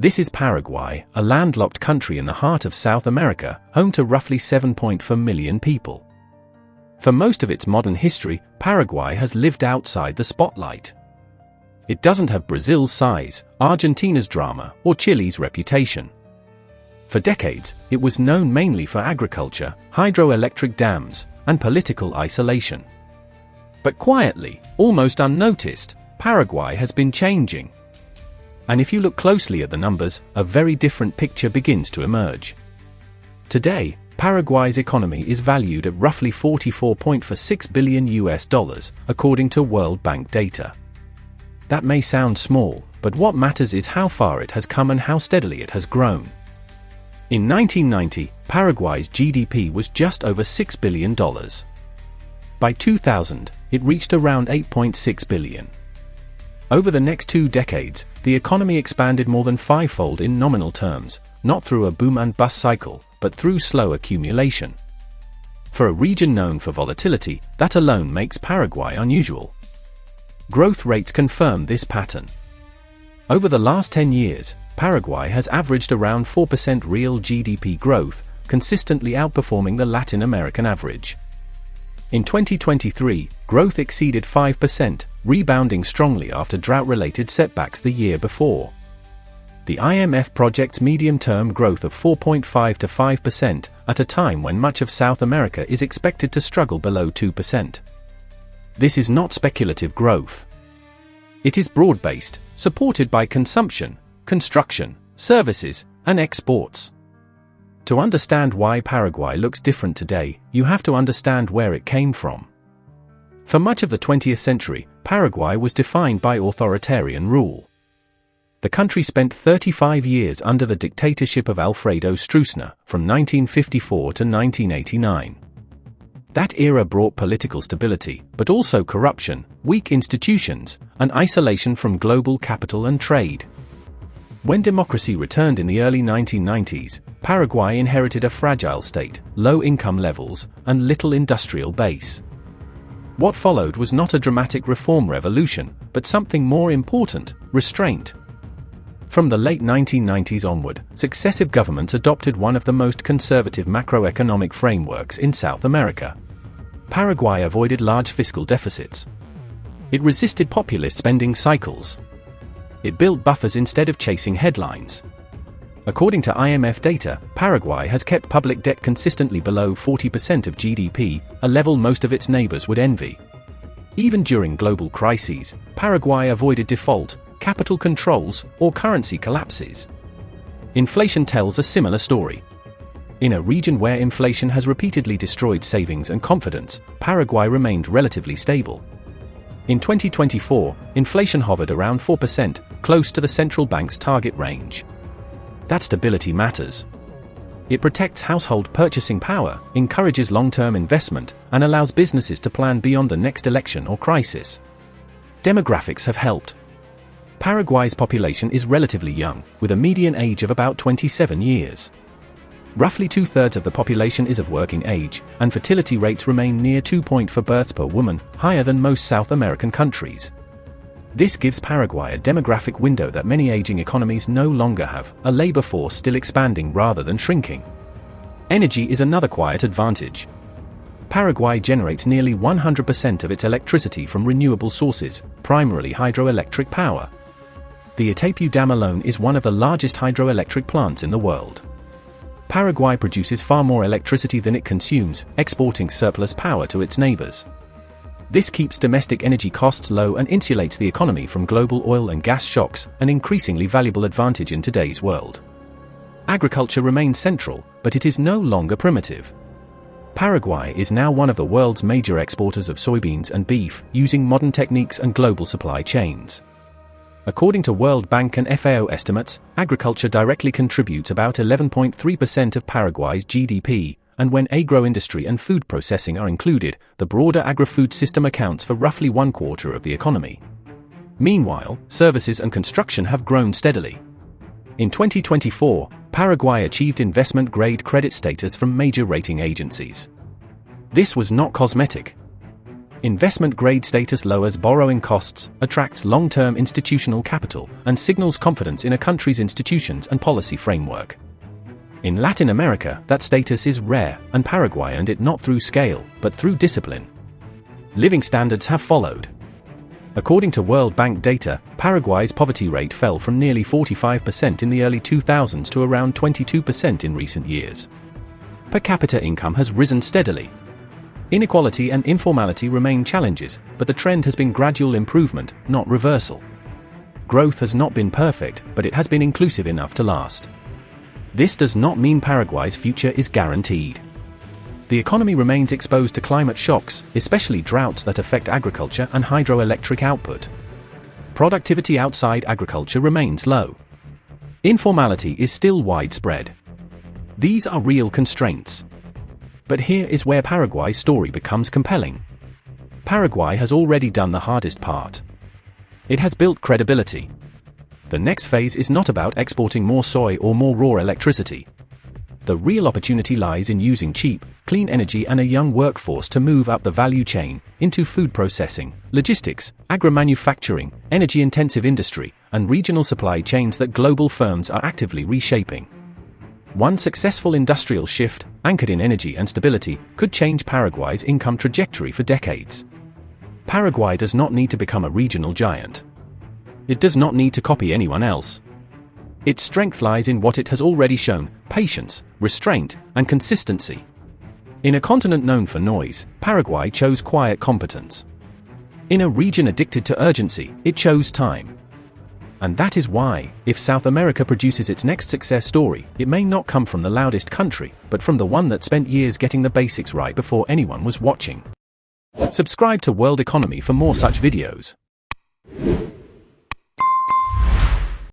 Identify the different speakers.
Speaker 1: This is Paraguay, a landlocked country in the heart of South America, home to roughly 7.4 million people. For most of its modern history, Paraguay has lived outside the spotlight. It doesn't have Brazil's size, Argentina's drama, or Chile's reputation. For decades, it was known mainly for agriculture, hydroelectric dams, and political isolation. But quietly, almost unnoticed, Paraguay has been changing. And if you look closely at the numbers, a very different picture begins to emerge. Today, Paraguay's economy is valued at roughly $44.46 billion, according to World Bank data. That may sound small, but what matters is how far it has come and how steadily it has grown. In 1990, Paraguay's GDP was just over $6 billion. By 2000, it reached around $8.6 billion. Over the next 2 decades, the economy expanded more than fivefold in nominal terms, not through a boom and bust cycle, but through slow accumulation. For a region known for volatility, that alone makes Paraguay unusual. Growth rates confirm this pattern. Over the last 10 years, Paraguay has averaged around 4% real GDP growth, consistently outperforming the Latin American average. In 2023, growth exceeded 5%, rebounding strongly after drought-related setbacks the year before. The IMF projects medium-term growth of 4.5 to 5%, at a time when much of South America is expected to struggle below 2%. This is not speculative growth. It is broad-based, supported by consumption, construction, services, and exports. To understand why Paraguay looks different today, you have to understand where it came from. For much of the 20th century, Paraguay was defined by authoritarian rule. The country spent 35 years under the dictatorship of Alfredo Stroessner, from 1954 to 1989. That era brought political stability, but also corruption, weak institutions, and isolation from global capital and trade. When democracy returned in the early 1990s, Paraguay inherited a fragile state, low income levels, and little industrial base. What followed was not a dramatic reform revolution, but something more important: restraint. From the late 1990s onward, successive governments adopted one of the most conservative macroeconomic frameworks in South America. Paraguay avoided large fiscal deficits. It resisted populist spending cycles. It built buffers instead of chasing headlines. According to IMF data, Paraguay has kept public debt consistently below 40% of GDP, a level most of its neighbors would envy. Even during global crises, Paraguay avoided default, capital controls, or currency collapses. Inflation tells a similar story. In a region where inflation has repeatedly destroyed savings and confidence, Paraguay remained relatively stable. In 2024, inflation hovered around 4%, close to the central bank's target range. That stability matters. It protects household purchasing power, encourages long-term investment, and allows businesses to plan beyond the next election or crisis. Demographics have helped. Paraguay's population is relatively young, with a median age of about 27 years. Roughly 2/3 of the population is of working age, and fertility rates remain near 2.4 births per woman, higher than most South American countries. This gives Paraguay a demographic window that many aging economies no longer have, a labor force still expanding rather than shrinking. Energy is another quiet advantage. Paraguay generates nearly 100% of its electricity from renewable sources, primarily hydroelectric power. The Itaipú Dam alone is one of the largest hydroelectric plants in the world. Paraguay produces far more electricity than it consumes, exporting surplus power to its neighbors. This keeps domestic energy costs low and insulates the economy from global oil and gas shocks, an increasingly valuable advantage in today's world. Agriculture remains central, but it is no longer primitive. Paraguay is now one of the world's major exporters of soybeans and beef, using modern techniques and global supply chains. According to World Bank and FAO estimates, agriculture directly contributes about 11.3% of Paraguay's GDP, and when agro-industry and food processing are included, the broader agri-food system accounts for roughly 1/4 of the economy. Meanwhile, services and construction have grown steadily. In 2024, Paraguay achieved investment-grade credit status from major rating agencies. This was not cosmetic. Investment-grade status lowers borrowing costs, attracts long-term institutional capital, and signals confidence in a country's institutions and policy framework. In Latin America, that status is rare, and Paraguay earned it not through scale, but through discipline. Living standards have followed. According to World Bank data, Paraguay's poverty rate fell from nearly 45% in the early 2000s to around 22% in recent years. Per capita income has risen steadily. Inequality and informality remain challenges, but the trend has been gradual improvement, not reversal. Growth has not been perfect, but it has been inclusive enough to last. This does not mean Paraguay's future is guaranteed. The economy remains exposed to climate shocks, especially droughts that affect agriculture and hydroelectric output. Productivity outside agriculture remains low. Informality is still widespread. These are real constraints. But here is where Paraguay's story becomes compelling. Paraguay has already done the hardest part. It has built credibility. The next phase is not about exporting more soy or more raw electricity. The real opportunity lies in using cheap, clean energy and a young workforce to move up the value chain into food processing, logistics, agro-manufacturing, energy-intensive industry, and regional supply chains that global firms are actively reshaping. One successful industrial shift, anchored in energy and stability, could change Paraguay's income trajectory for decades. Paraguay does not need to become a regional giant. It does not need to copy anyone else. Its strength lies in what it has already shown: patience, restraint, and consistency. In a continent known for noise, Paraguay chose quiet competence. In a region addicted to urgency, it chose time. And that is why, if South America produces its next success story, it may not come from the loudest country, but from the one that spent years getting the basics right before anyone was watching. Subscribe to World Economy for more such videos.